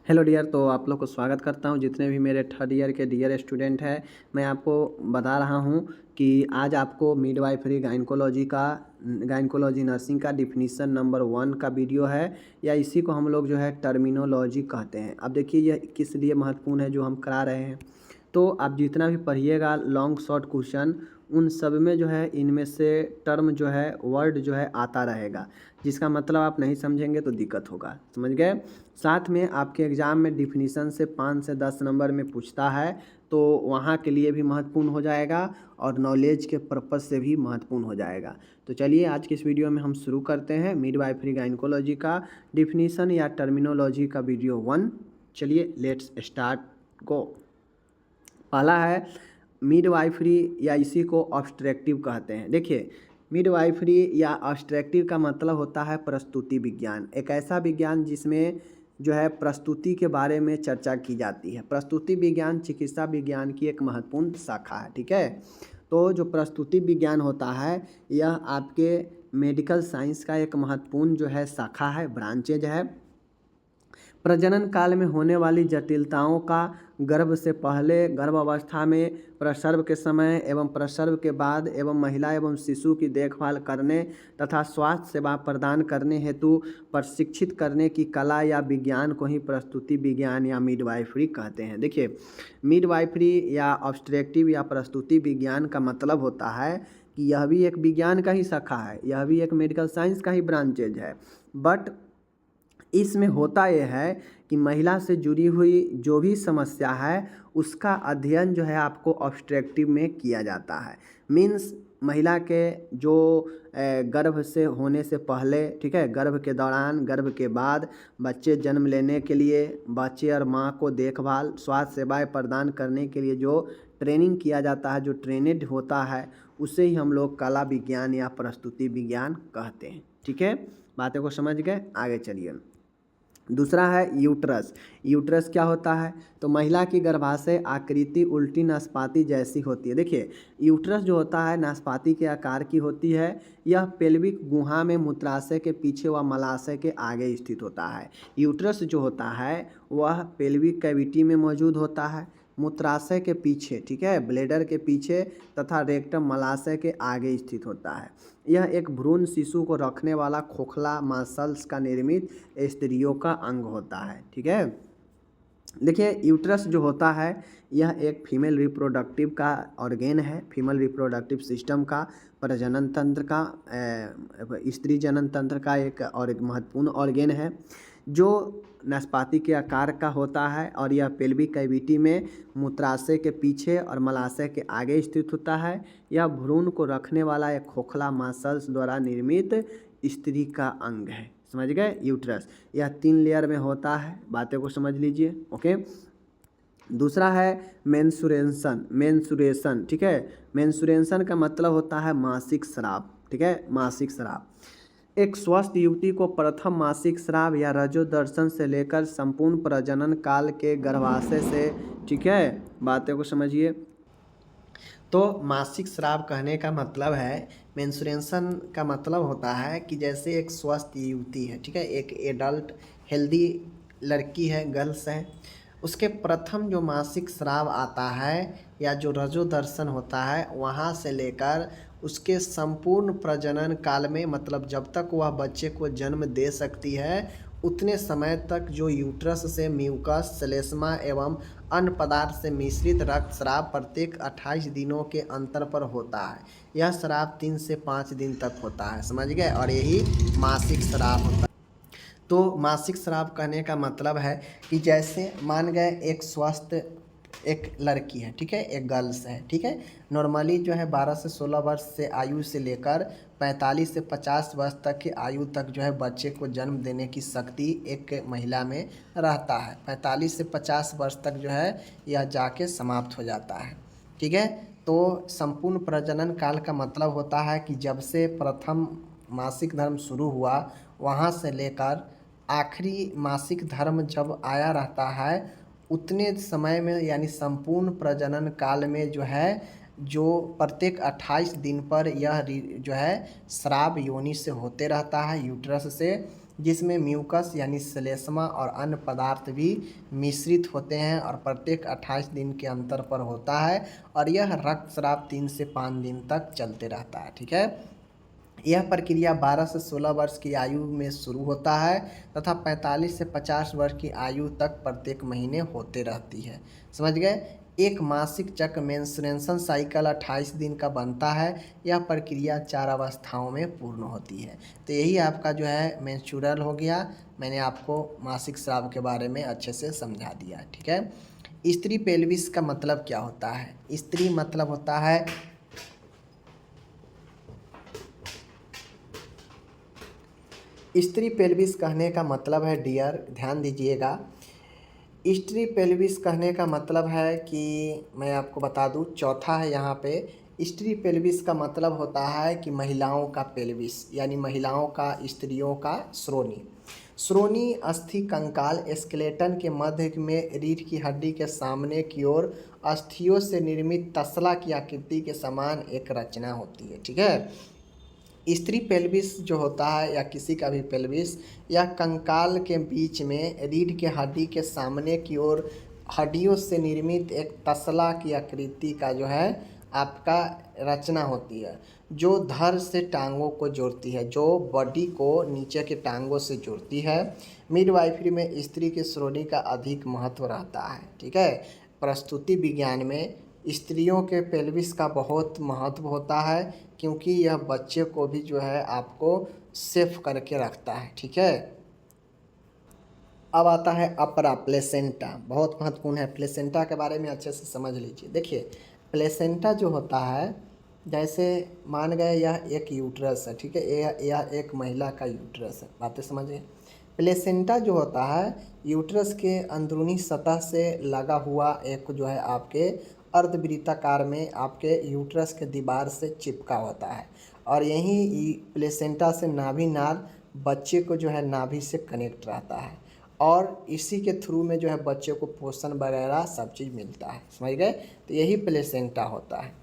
Hello dear. तो आप लोग को स्वागत करता हूं। जितने भी मेरे थर्ड ईयर के डियर स्टूडेंट हैं, मैं आपको बता रहा हूं कि आज आपको मिडवाइफरी गायनकोलॉजी नर्सिंग का डिफिनीसन नंबर 1 का वीडियो है, या इसी को हम लोग जो है टर्मिनोलॉजी कहते हैं। अब देखिए यह किस लिए महत्वपूर्ण है जो हम करा रहे हैं। तो आप जितना भी पढ़िएगा लॉन्ग शॉर्ट क्वेश्चन, उन सब में जो है इनमें से टर्म जो है वर्ड जो है आता रहेगा, जिसका मतलब आप नहीं समझेंगे तो दिक्कत होगा। समझ गए। साथ में आपके एग्ज़ाम में डिफिनीसन से 5 से 10 नंबर में पूछता है, तो वहाँ के लिए भी महत्वपूर्ण हो जाएगा और नॉलेज के पर्पज़ से भी महत्वपूर्ण हो जाएगा। तो चलिए आज के इस वीडियो में हम शुरू करते हैं मिडवाइफरी गायनकोलॉजी का डिफिनीसन या टर्मिनोलॉजी का वीडियो 1। चलिए लेट्स स्टार्ट गो। पहला है मिडवाइफरी, या इसी को ऑब्स्ट्रक्टिव कहते हैं। देखिए मिडवाइफरी या ऑब्स्ट्रक्टिव का मतलब होता है प्रस्तुति विज्ञान। एक ऐसा विज्ञान जिसमें जो है प्रस्तुति के बारे में चर्चा की जाती है। प्रस्तुति विज्ञान चिकित्सा विज्ञान की एक महत्वपूर्ण शाखा है। ठीक है। तो जो प्रस्तुति विज्ञान होता है यह आपके मेडिकल साइंस का एक महत्वपूर्ण जो है शाखा है, ब्रांचेज है। प्रजनन काल में होने वाली जटिलताओं का गर्भ से पहले, गर्भ अवस्था में, प्रसव के समय एवं प्रसव के बाद एवं महिला एवं शिशु की देखभाल करने तथा स्वास्थ्य सेवा प्रदान करने हेतु प्रशिक्षित करने की कला या विज्ञान को ही प्रस्तुति विज्ञान या मिडवाइफरी कहते हैं। देखिए मिडवाइफरी या ऑब्स्ट्रक्टिव या प्रस्तुति विज्ञान का मतलब होता है कि यह भी एक विज्ञान का ही शाखा है, यह भी एक मेडिकल साइंस का ही ब्रांचेज है। बट इसमें होता यह है कि महिला से जुड़ी हुई जो भी समस्या है उसका अध्ययन जो है आपको ऑब्स्ट्रक्टिव में किया जाता है। मीन्स महिला के जो गर्भ से होने से पहले, ठीक है, गर्भ के दौरान, गर्भ के बाद, बच्चे जन्म लेने के लिए, बच्चे और माँ को देखभाल, स्वास्थ्य सेवाएं प्रदान करने के लिए जो ट्रेनिंग किया जाता है, जो ट्रेनेड होता है, उसे ही हम लोग कला विज्ञान या प्रस्तुति विज्ञान कहते हैं। ठीक है, बातें को समझ गए। आगे चलिए। दूसरा है यूट्रस। यूट्रस क्या होता है? तो महिला की गर्भाशय आकृति उल्टी नाशपाती जैसी होती है। देखिए यूट्रस जो होता है नाशपाती के आकार की होती है। यह पेल्विक गुहा में मूत्राशय के पीछे व मलाशय के आगे स्थित होता है। यूट्रस जो होता है वह पेल्विक कैविटी में मौजूद होता है, मूत्राशय के पीछे, ठीक है, ब्लेडर के पीछे तथा रेक्टम मलाशय के आगे स्थित होता है। यह एक भ्रूण शिशु को रखने वाला खोखला मसल्स का निर्मित स्त्रियों का अंग होता है। ठीक है। देखिए यूट्रस जो होता है यह एक फीमेल रिप्रोडक्टिव का ऑर्गेन है, फीमेल रिप्रोडक्टिव सिस्टम का, प्रजनन तंत्र का, स्त्री जनन तंत्र का एक और एक महत्वपूर्ण ऑर्गेन है जो नाशपाती के आकार का होता है, और यह पेल्विक कैविटी में मूत्राशय के पीछे और मलाशय के आगे स्थित होता है। यह भ्रूण को रखने वाला एक खोखला मसल्स द्वारा निर्मित स्त्री का अंग है। समझ गए। यूट्रस यह 3 लेयर में होता है, बातें को समझ लीजिए। ओके। दूसरा है मेंसुरेशन। ठीक है, मेंसुरेशन का मतलब होता है मासिक स्राव। ठीक है, मासिक स्राव। एक स्वस्थ युवती को प्रथम मासिक स्राव या रजोदर्शन से लेकर संपूर्ण प्रजनन काल के गर्भाशय से, ठीक है, बातें को समझिए। तो मासिक स्राव कहने का मतलब है, मेंस्ट्रुएशन का मतलब होता है कि जैसे एक स्वस्थ युवती है, ठीक है, एक एडल्ट हेल्दी लड़की है, गर्ल्स है, उसके प्रथम जो मासिक स्राव आता है या जो रजोदर्शन होता है वहाँ से लेकर उसके संपूर्ण प्रजनन काल में, मतलब जब तक वह बच्चे को जन्म दे सकती है उतने समय तक जो यूट्रस से म्यूकस, श्लेष्मा एवं अन्य पदार्थ से मिश्रित रक्तस्राव प्रत्येक 28 दिनों के अंतर पर होता है। यह स्राव 3 से 5 दिन तक होता है। समझ गए। और यही मासिक स्राव होता है। तो मासिक स्राव कहने का मतलब है कि जैसे मान गए एक स्वस्थ एक लड़की है, ठीक है, एक गर्ल्स है, ठीक है, नॉर्मली जो है 12 से 16 वर्ष से आयु से लेकर 45 से 50 वर्ष तक की आयु तक जो है बच्चे को जन्म देने की शक्ति एक महिला में रहता है। 45 से 50 वर्ष तक जो है यह जाके समाप्त हो जाता है। ठीक है। तो संपूर्ण प्रजनन काल का मतलब होता है कि जब से प्रथम मासिक धर्म शुरू हुआ वहाँ से लेकर आखिरी मासिक धर्म जब आया रहता है उतने समय में, यानी संपूर्ण प्रजनन काल में जो है, जो प्रत्येक 28 दिन पर यह जो है स्राव योनि से होते रहता है, यूट्रस से। जिसमें म्यूकस यानी श्लेष्मा और अन्य पदार्थ भी मिश्रित होते हैं और प्रत्येक 28 दिन के अंतर पर होता है और यह रक्तस्राव 3 से 5 दिन तक चलते रहता है। ठीक है, यह प्रक्रिया 12 से 16 वर्ष की आयु में शुरू होता है तथा 45 से 50 वर्ष की आयु तक प्रत्येक महीने होते रहती है। समझ गए। एक मासिक चक्र मेंस्ट्रुएशन साइकिल 28 दिन का बनता है। यह प्रक्रिया 4 अवस्थाओं में पूर्ण होती है। तो यही आपका जो है मेंस्ट्रुअल हो गया। मैंने आपको मासिक स्राव के बारे में अच्छे से समझा दिया। ठीक है, स्त्री पेल्विस का मतलब क्या होता है? स्त्री मतलब होता है स्त्री पेल्विस कहने का मतलब है डियर, ध्यान दीजिएगा, स्त्री पेल्विस कहने का मतलब है कि मैं आपको बता दूं, चौथा है यहाँ पे, स्त्री पेल्विस का मतलब होता है कि महिलाओं का पेल्विस यानी महिलाओं का, स्त्रियों का श्रोणि। श्रोणि अस्थि कंकाल स्केलेटन के मध्य में रीढ़ की हड्डी के सामने की ओर अस्थियों से निर्मित तसला की आकृति के समान एक रचना होती है। ठीक है, स्त्री पेल्विस जो होता है या किसी का भी पेल्विस, यह कंकाल के बीच में रीढ़ के हड्डी के सामने की ओर हड्डियों से निर्मित एक तसला की आकृति का जो है आपका रचना होती है, जो धड़ से टांगों को जोड़ती है, जो बॉडी को नीचे के टांगों से जोड़ती है। मिडवाइफरी में स्त्री के श्रोणि का अधिक महत्व रहता है। ठीक है, प्रसूति विज्ञान में स्त्रियों के पेल्विस का बहुत महत्व होता है क्योंकि यह बच्चे को भी जो है आपको सेफ करके रखता है। ठीक है, अब आता है अपरा प्लेसेंटा, बहुत महत्वपूर्ण है। प्लेसेंटा के बारे में अच्छे से समझ लीजिए। देखिए, प्लेसेंटा जो होता है, जैसे मान गए यह एक यूट्रस है। ठीक है, यह एक महिला का यूट्रस है। बातें समझिए। प्लेसेंटा जो होता है यूट्रस के अंदरूनी सतह से लगा हुआ एक जो है आपके अर्धवृत्ताकार में आपके यूट्रस के दीवार से चिपका होता है और यही प्लेसेंटा से नाभि नाल बच्चे को जो है नाभि से कनेक्ट रहता है और इसी के थ्रू में जो है बच्चे को पोषण वगैरह सब चीज़ मिलता है। समझ गए। तो यही प्लेसेंटा होता है।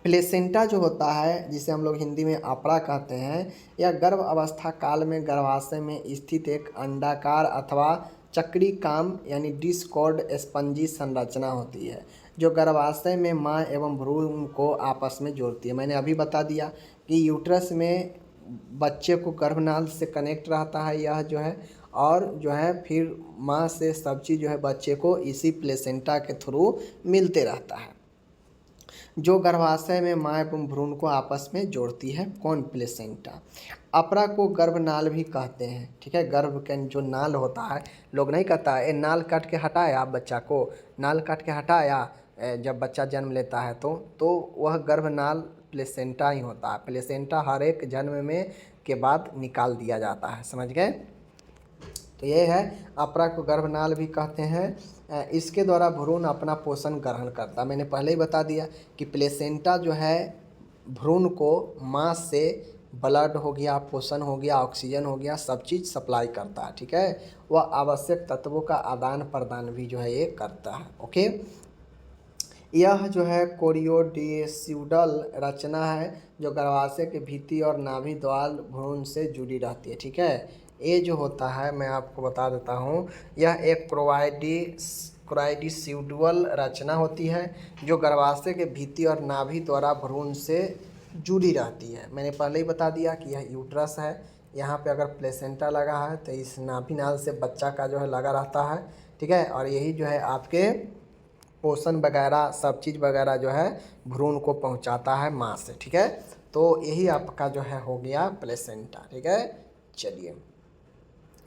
प्लेसेंटा जो होता है, जिसे हम लोग हिंदी में अपरा कहते हैं, यह गर्भ अवस्था काल में गर्भाशय में स्थित एक अंडाकार अथवा चक्री काम यानी डिस्कॉर्ड स्पंजी संरचना होती है जो गर्भाशय में माँ एवं भ्रूण को आपस में जोड़ती है। मैंने अभी बता दिया कि यूट्रस में बच्चे को गर्भनाल से कनेक्ट रहता है यह जो है, और जो है फिर माँ से सब चीज़ जो है बच्चे को इसी प्लेसेंटा के थ्रू मिलते रहता है, जो गर्भाशय में माँ एवं भ्रूण को आपस में जोड़ती है। कौन? प्लेसेंटा। अपरा को गर्भनाल भी कहते हैं। ठीक है, गर्भ का जो नाल होता है, लोग नहीं कहता है नाल काट के हटाया बच्चा को, नाल काट के हटाया जब बच्चा जन्म लेता है तो वह गर्भनाल प्लेसेंटा ही होता है। प्लेसेंटा हर एक जन्म में के बाद निकाल दिया जाता है। समझ गए। तो ये है, अपरा को गर्भनाल भी कहते हैं। इसके द्वारा भ्रूण अपना पोषण ग्रहण करता है। मैंने पहले ही बता दिया कि प्लेसेंटा जो है भ्रूण को माँ से ब्लड हो गया, पोषण हो गया, ऑक्सीजन हो गया, सब चीज़ सप्लाई करता है। ठीक है, वह आवश्यक तत्वों का आदान प्रदान भी जो है ये करता है। ओके, यह जो है कोरियोडेस्यूडल रचना है जो गर्भाशय के भित्ति और नाभि द्वार भ्रूण से जुड़ी रहती है। ठीक है, ये जो होता है मैं आपको बता देता हूँ, यह एक कोराइडिस्यूडल रचना होती है जो गर्भाशय के भित्ति और नाभि द्वारा भ्रूण से जुड़ी रहती है। मैंने पहले ही बता दिया कि यह यूट्रस है, यहाँ पे अगर प्लेसेंटा लगा है तो इस नाभि नाल से बच्चा का जो है लगा रहता है। ठीक है, और यही जो है आपके पोषण वगैरह सब चीज़ वगैरह जो है भ्रूण को पहुंचाता है माँ से। ठीक है, तो यही आपका जो है हो गया प्लेसेंटा। ठीक है, चलिए,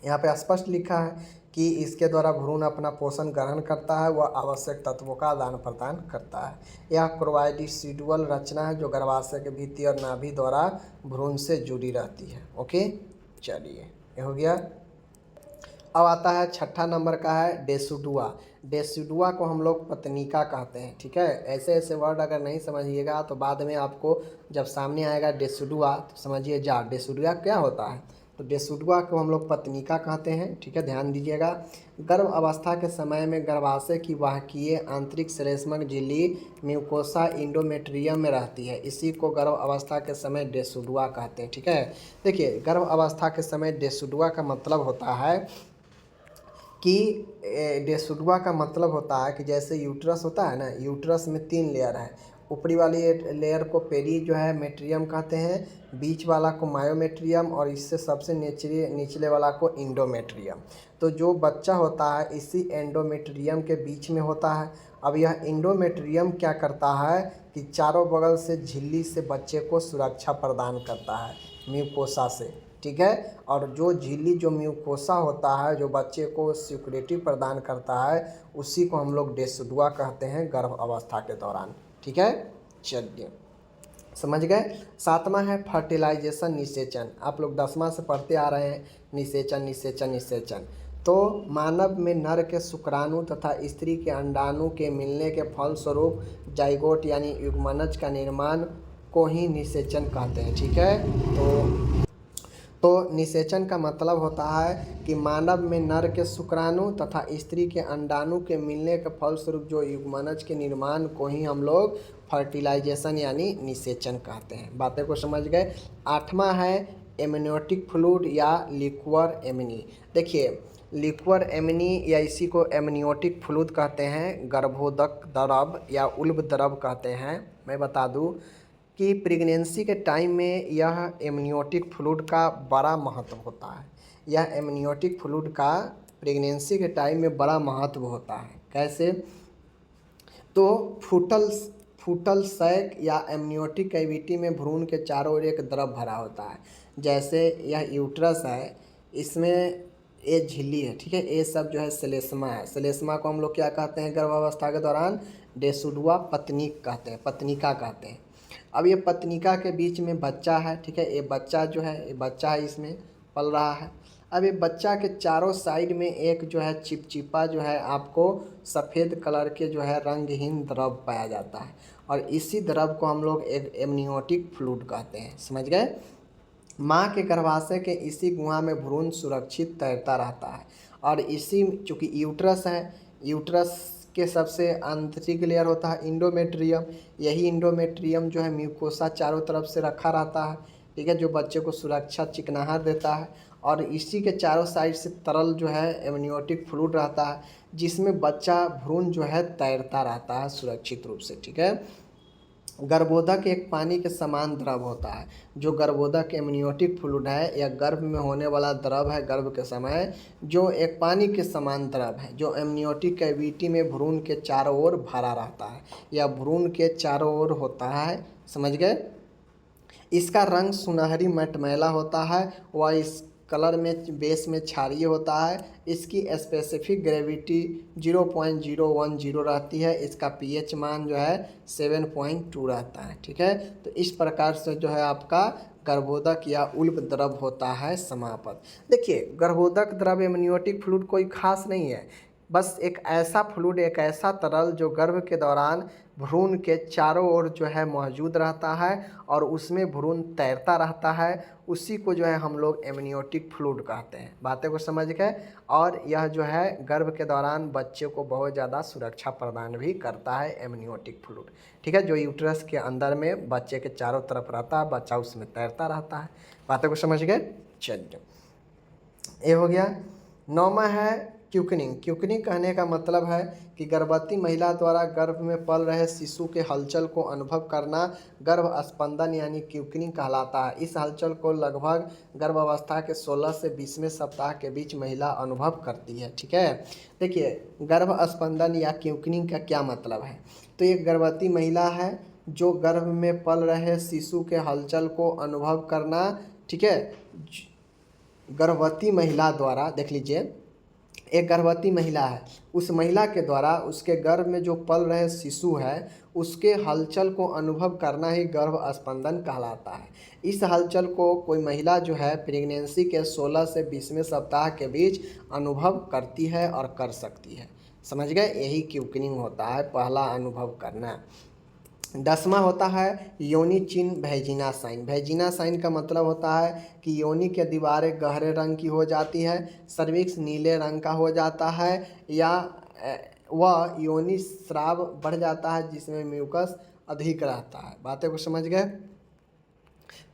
यहाँ पे स्पष्ट लिखा है कि इसके द्वारा भ्रूण अपना पोषण ग्रहण करता है, वह आवश्यक तत्वों का आदान प्रदान करता है। यह कोराइडिस्यूडल रचना है जो गर्भाशय के भित्ति और नाभि द्वारा भ्रूण से जुड़ी रहती है। ओके, चलिए, ये हो गया। अब आता है छठा नंबर का है डेसिडुआ। डेसिडुआ को हम लोग पत्निका कहते हैं। ठीक है, ऐसे ऐसे वर्ड अगर नहीं समझिएगा तो बाद में आपको जब सामने आएगा डेसिडुआ तो समझिए जा डेसिडुआ क्या होता है। तो डेसुडुआ को हम लोग पत्निका कहते हैं। ठीक है, ध्यान दीजिएगा। गर्भ अवस्था के समय में गर्भाशय की वाहकीय आंतरिक श्लेष्मक झिल्ली म्यूकोसा इंडोमेट्रियम में रहती है, इसी को गर्भ अवस्था के समय डेसुडुआ कहते हैं। ठीक है, देखिए गर्भ अवस्था के समय डेसुडुआ का मतलब होता है कि डेसुडुआ का मतलब होता है कि जैसे यूट्रस होता है ना, यूट्रस में 3 लेयर है। ऊपरी वाली लेयर को पेरी जो है मेट्रियम कहते हैं, बीच वाला को मायोमेट्रियम और इससे सबसे निचले वाला को इंडोमेट्रियम। तो जो बच्चा होता है इसी एंडोमेट्रियम के बीच में होता है। अब यह इंडोमेट्रियम क्या करता है कि चारों बगल से झिल्ली से बच्चे को सुरक्षा प्रदान करता है म्यूकोसा से। ठीक है, और जो झिल्ली जो म्यूकोसा होता है जो बच्चे को सिक्योरिटी प्रदान करता है, उसी को हम लोग डेसुडुआ कहते हैं गर्भ अवस्था के दौरान। ठीक है, चलिए समझ गए। 7वां है फर्टिलाइजेशन निषेचन। आप लोग 10वां से पढ़ते आ रहे हैं निषेचन निषेचन निषेचन। तो मानव में नर के शुक्राणु तथा स्त्री के अंडाणु के मिलने के फलस्वरूप जाइगोट यानी युग्मनज का निर्माण को ही निषेचन कहते हैं। ठीक है, तो निषेचन का मतलब होता है कि मानव में नर के शुक्राणु तथा स्त्री के अंडाणु के मिलने के फलस्वरूप जो युग्मनज के निर्माण को ही हम लोग फर्टिलाइजेशन यानी निषेचन कहते हैं। बातें को समझ गए। 8वां है एमनियोटिक फ्लूइड या लिक्वर एमनी। देखिए लिक्वर एमनी या इसी को एमनियोटिक फ्लूइड कहते हैं, गर्भोदक द्रव या उल्ब द्रव कहते हैं। मैं बता दूं कि प्रेगनेंसी के टाइम में यह एमनियोटिक फ्लूइड का बड़ा महत्व होता है। यह एमनियोटिक फ्लूइड का प्रेगनेंसी के टाइम में बड़ा महत्व होता है। कैसे? तो फूटल सैक या एमनियोटिक कैविटी में भ्रूण के चारों ओर एक द्रव भरा होता है। जैसे यह यूट्रस है, इसमें ये झिल्ली है। ठीक है, ये सब जो है श्लेष्मा है। श्लेष्मा को हम लोग क्या कहते हैं गर्भावस्था के दौरान? डेसुडुआ पत्निका कहते हैं। अब ये पत्निका के बीच में बच्चा है। ठीक है, ये बच्चा जो है ये बच्चा है, इसमें पल रहा है। अब ये बच्चा के चारों साइड में एक जो है चिपचिपा जो है आपको सफ़ेद कलर के जो है रंगहीन द्रव पाया जाता है, और इसी द्रव को हम लोग एक एमनियोटिक फ्लूइड कहते हैं। समझ गए? माँ के गर्भाशय के इसी गुहा में भ्रूण सुरक्षित तैरता रहता है, और इसी चूँकि यूट्रस है, यूट्रस के सबसे आंतरिक लेयर होता है इंडोमेट्रियम। यही इंडोमेट्रियम जो है म्यूकोसा चारों तरफ से रखा रहता है। ठीक है, जो बच्चे को सुरक्षा चिकनाहट देता है, और इसी के चारों साइड से तरल जो है एमनियोटिक फ्लूइड रहता है, जिसमें बच्चा भ्रूण जो है तैरता रहता है सुरक्षित रूप से। ठीक है, गर्भोदक एक पानी के समान द्रव होता है। जो गर्भोदक एमनियोटिक फ्लूइड है या गर्भ में होने वाला द्रव है गर्भ के समय, जो एक पानी के समान द्रव है जो एमनियोटिक कैविटी में भ्रूण के चारों ओर भरा रहता है या भ्रूण के चारों ओर होता है। समझ गए? इसका रंग सुनहरी मटमैला होता है, वह इस कलर में बेस में क्षारीय होता है। इसकी स्पेसिफिक ग्रेविटी 0.010 रहती है। इसका पीएच मान जो है 7.2 रहता है। ठीक है, तो इस प्रकार से जो है आपका गर्भोदक या उल्ब द्रव होता है समापत। देखिए गर्भोदक द्रव एमनियोटिक फ्लूइड कोई खास नहीं है, बस एक ऐसा फ्लूइड, एक ऐसा तरल जो गर्भ के दौरान भ्रूण के चारों ओर जो है मौजूद रहता है और उसमें भ्रूण तैरता रहता है, उसी को जो है हम लोग एमनियोटिक फ्लूइड कहते हैं। बातें को समझ गए? और यह जो है गर्भ के दौरान बच्चे को बहुत ज़्यादा सुरक्षा प्रदान भी करता है एमनियोटिक फ्लूइड। ठीक है, जो यूट्रस के अंदर में बच्चे के चारों तरफ रहता है, बच्चा उसमें तैरता रहता है। बातें को समझ गए? चलिए, ये हो गया। 9वां है क्यूकनिंग। क्यूकनिंग कहने का मतलब है कि गर्भवती महिला द्वारा गर्भ में पल रहे शिशु के हलचल को अनुभव करना गर्भ स्पंदन यानी क्यूकनिंग कहलाता है। इस हलचल को लगभग गर्भावस्था के 16 से 20वें सप्ताह के बीच महिला अनुभव करती है। ठीक है, देखिए गर्भ स्पंदन या क्यूकनिंग का क्या मतलब है? तो एक गर्भवती महिला है जो गर्भ में पल रहे शिशु के हलचल को अनुभव करना। ठीक है, गर्भवती महिला द्वारा, देख लीजिए एक गर्भवती महिला है, उस महिला के द्वारा उसके गर्भ में जो पल रहे शिशु है उसके हलचल को अनुभव करना ही गर्भ स्पंदन कहलाता है। इस हलचल को कोई महिला जो है प्रेगनेंसी के 16 से 20वें सप्ताह के बीच अनुभव करती है और कर सकती है। समझ गए? यही क्यूकनिंग होता है, पहला अनुभव करना। 10वां होता है योनि चिन्ह वैजिना साइन। वैजिना साइन का मतलब होता है कि योनि के दीवारें गहरे रंग की हो जाती है, सर्विक्स नीले रंग का हो जाता है, या वह योनि स्राव बढ़ जाता है जिसमें म्यूकस अधिक रहता है। बातें को समझ गए?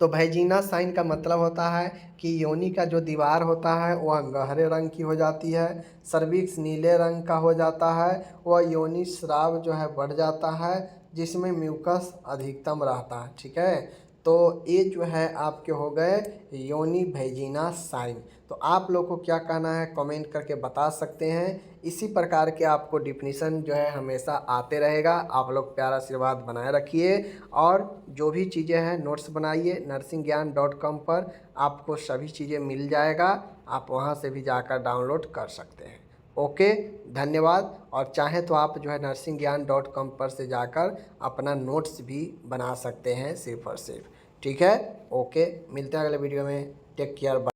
तो वैजिना साइन का मतलब होता है कि योनि का जो दीवार होता है वह गहरे रंग की हो जाती है, सर्विक्स नीले रंग का हो जाता है, वह योनि स्राव जो है बढ़ जाता है जिसमें म्यूकस अधिकतम रहता है। ठीक है, तो ये जो है आपके हो गए योनि वैजिना साइन। तो आप लोग को क्या कहना है कमेंट करके बता सकते हैं। इसी प्रकार के आपको डिफिनीसन जो है हमेशा आते रहेगा। आप लोग प्यारा आशीर्वाद बनाए रखिए और जो भी चीज़ें हैं नोट्स बनाइए। nursingyan.com पर आपको सभी चीज़ें मिल जाएगा, आप वहां से भी जाकर डाउनलोड कर सकते हैं। ओके, धन्यवाद। और चाहें तो आप जो है nursingyan.com पर से जाकर अपना नोट्स भी बना सकते हैं सिर्फ और सिर्फ। ठीक है, ओके, मिलते हैं अगले वीडियो में। Take care.